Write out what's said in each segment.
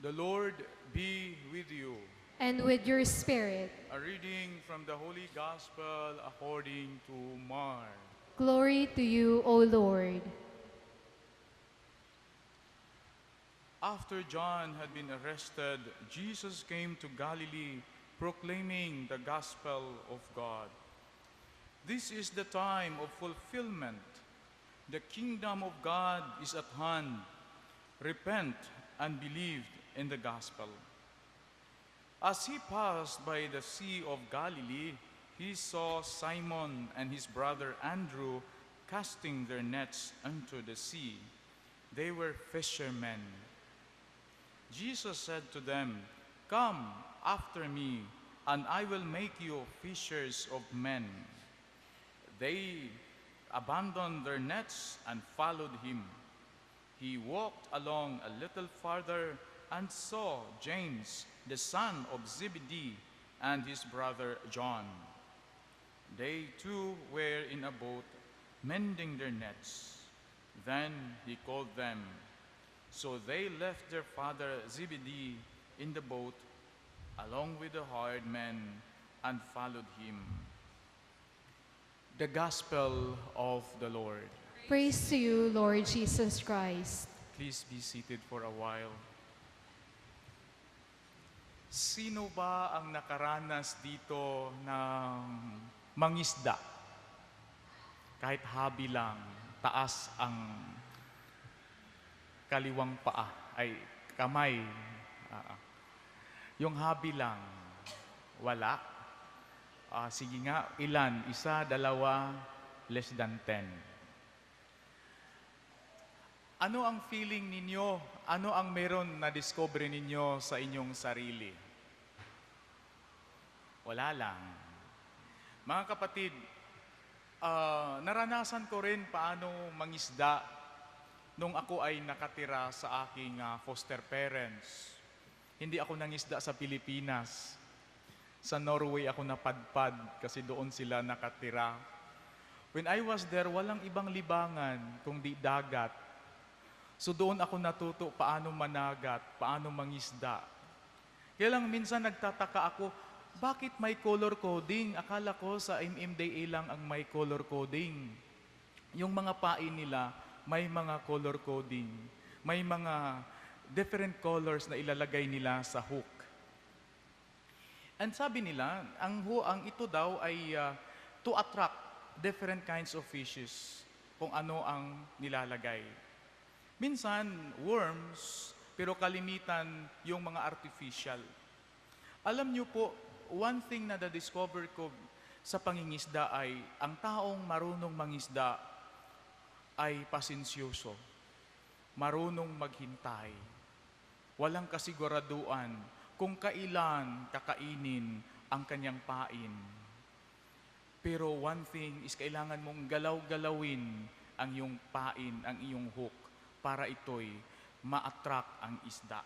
The Lord be with you. And with your spirit. A reading from the Holy Gospel according to Mark. Glory to you, O Lord. After John had been arrested, Jesus came to Galilee proclaiming the gospel of God. This is the time of fulfillment. The kingdom of God is at hand. Repent and believe in the gospel. As he passed by the Sea of Galilee, he saw Simon and his brother Andrew casting their nets into the sea. They were fishermen. Jesus said to them, "Come after me, and I will make you fishers of men." They abandoned their nets and followed him. He walked along a little farther and saw James, the son of Zebedee, and his brother John. They too were in a boat, mending their nets. Then he called them. So they left their father Zebedee in the boat, along with the hired men, and followed him. The Gospel of the Lord. Praise to you, Lord Jesus Christ. Please be seated for a while. Sino ba ang nakaranas dito ng mangisda? Kahit habi lang, taas ang kaliwang paa, ay kamay. Yung habi lang, wala. Sige nga, ilan? Isa, dalawa, less than 10. Ano ang feeling ninyo? Ano ang meron na discover ninyo sa inyong sarili? Wala lang. Mga kapatid, naranasan ko rin paano mangisda nung ako ay nakatira sa aking foster parents. Hindi ako nangisda sa Pilipinas. Sa Norway ako napadpad kasi doon sila nakatira. When I was there, walang ibang libangan kundi dagat. So doon ako natuto paano managat, paano mangisda. Kaya lang minsan nagtataka ako, bakit may color coding? Akala ko sa MMDA lang ang may color coding. Yung mga pain nila, may mga color coding. May mga different colors na ilalagay nila sa hook. And sabi nila, ang ito daw ay to attract different kinds of fishes kung ano ang nilalagay. Minsan, worms, pero kalimitan yung mga artificial. Alam niyo po, one thing na na-discover ko sa pangingisda ay ang taong marunong mangisda ay pasensyoso, marunong maghintay, walang kasiguraduan kung kailan kakainin ang kanyang pain. Pero one thing is kailangan mong galaw-galawin ang iyong pain, ang iyong hook, para ito'y ma-attract ang isda.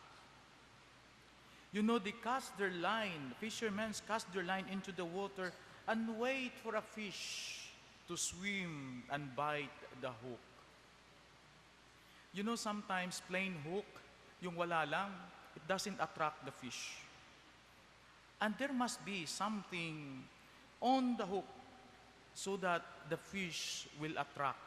You know, they cast their line, fishermen cast their line into the water and wait for a fish to swim and bite the hook. You know, sometimes plain hook, yung wala lang, it doesn't attract the fish. And there must be something on the hook so that the fish will attract.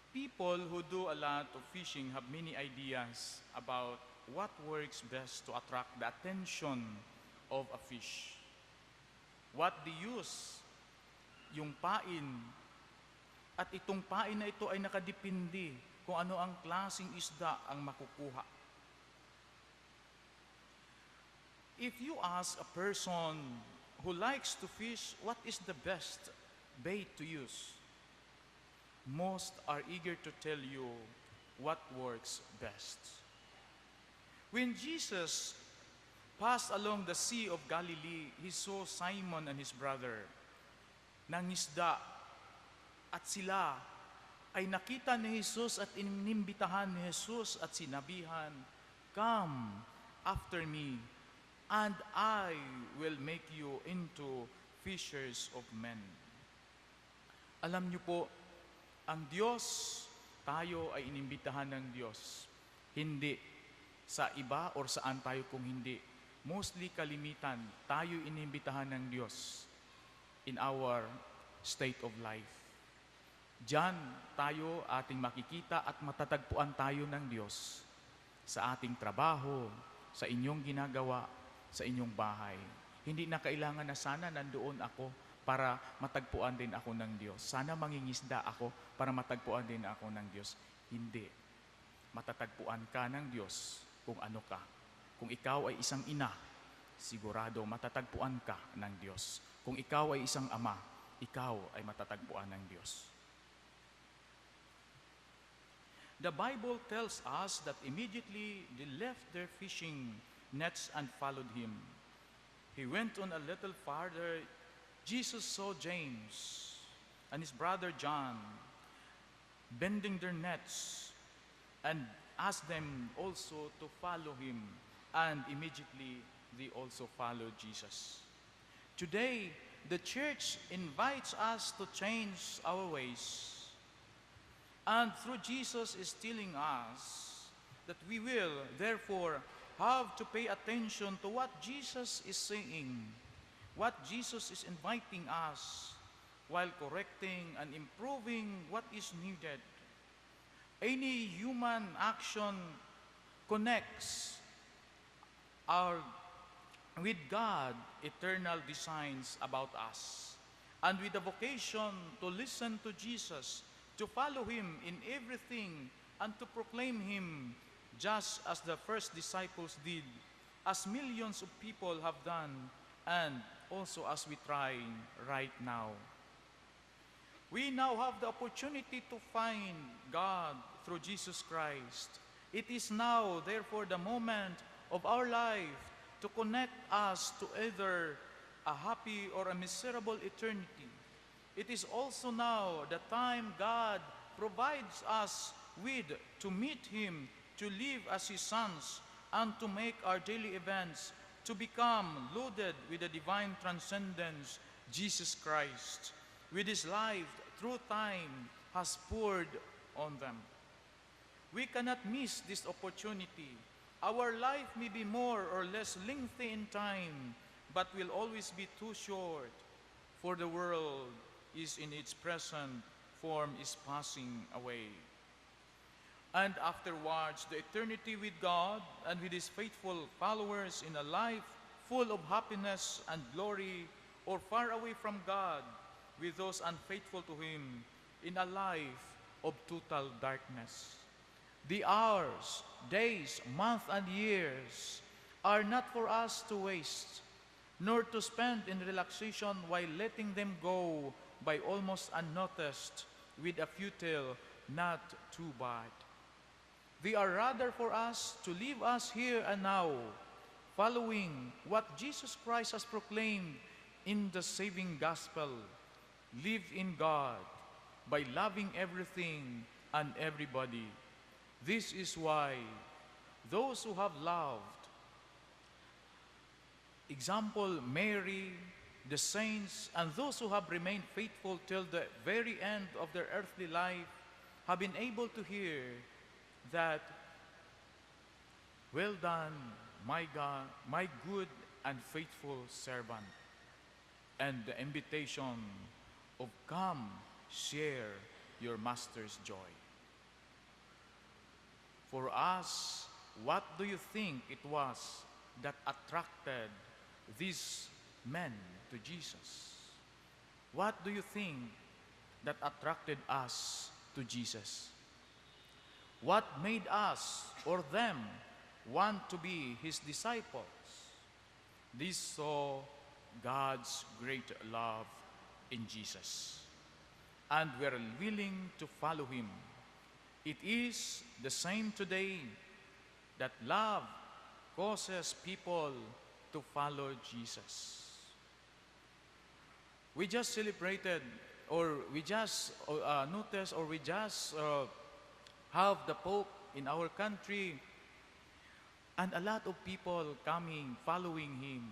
People who do a lot of fishing have many ideas about what works best to attract the attention of a fish. What they use, yung pain. At itong pain na ito ay nakadepende kung ano ang klaseng isda ang makukuha. If you ask a person who likes to fish, what is the best bait to use? Most are eager to tell you what works best. When Jesus passed along the Sea of Galilee, he saw Simon and his brother nangisda, at sila ay nakita ni Jesus at inimbitahan ni Jesus at sinabihan, "Come after me, and I will make you into fishers of men." Alam niyo po, ang Diyos, tayo ay inimbitahan ng Diyos. Hindi Sa iba or saan tayo kung hindi? Mostly kalimitan, tayo inimbitahan ng Diyos in our state of life. Diyan tayo ating makikita at matatagpuan tayo ng Diyos sa ating trabaho, sa inyong ginagawa, sa inyong bahay. Hindi na kailangan na sana nandoon ako para matagpuan din ako ng Diyos. Sana mangingisda ako para matagpuan din ako ng Diyos. Hindi. Matatagpuan ka ng Diyos kung ano ka. Kung ikaw ay isang ina, sigurado matatagpuan ka ng Diyos. Kung ikaw ay isang ama, ikaw ay matatagpuan ng Diyos. The Bible tells us that immediately they left their fishing nets and followed him. He went on a little farther. Jesus saw James and his brother John bending their nets and asked them also to follow him. And immediately they also followed Jesus. Today, the church invites us to change our ways. And through Jesus is telling us that we will therefore have to pay attention to what Jesus is saying, what Jesus is inviting us while correcting and improving what is needed. Any human action connects with God eternal designs about us, and with the vocation to listen to Jesus, to follow him in everything, and to proclaim him just as the first disciples did, as millions of people have done, and also as we try right now. We now have the opportunity to find God through Jesus Christ. It is now, therefore, the moment of our life to connect us to either a happy or a miserable eternity. It is also now the time God provides us with to meet him, to live as his sons, and to make our daily events to become loaded with the divine transcendence, Jesus Christ, with his life through time has poured on them. We cannot miss this opportunity. Our life may be more or less lengthy in time, but will always be too short, for the world is in its present form is passing away. And afterwards, the eternity with God and with his faithful followers in a life full of happiness and glory, or far away from God with those unfaithful to him in a life of total darkness. The hours, days, months, and years are not for us to waste, nor to spend in relaxation while letting them go by almost unnoticed with a futile, not too bad. They are rather for us to live us here and now, following what Jesus Christ has proclaimed in the saving gospel. Live in God by loving everything and everybody. This is why those who have loved, example Mary, the saints, and those who have remained faithful till the very end of their earthly life, have been able to hear that, "Well done, my God, my good and faithful servant," and the invitation of, "Come, share your master's joy." For us, what do you think it was that attracted these men to Jesus? What do you think that attracted us to Jesus? What made us or them want to be his disciples? They saw God's great love in Jesus and were willing to follow him. It is the same today that love causes people to follow Jesus. We just celebrated, or we just noticed, or we just have the Pope in our country, and a lot of people coming, following him.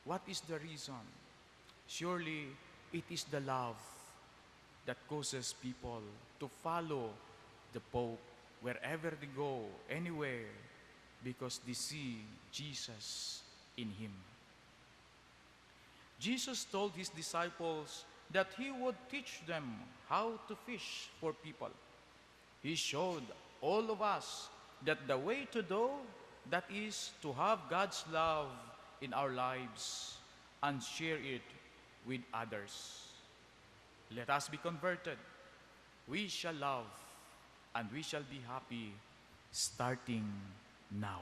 What is the reason? Surely it is the love that causes people to follow the Pope wherever they go, anywhere. because they see Jesus in him. Jesus told his disciples that he would teach them how to fish for people. He showed all of us that the way to do that is to have God's love in our lives and share it with others. Let us be converted. We shall love and we shall be happy starting now.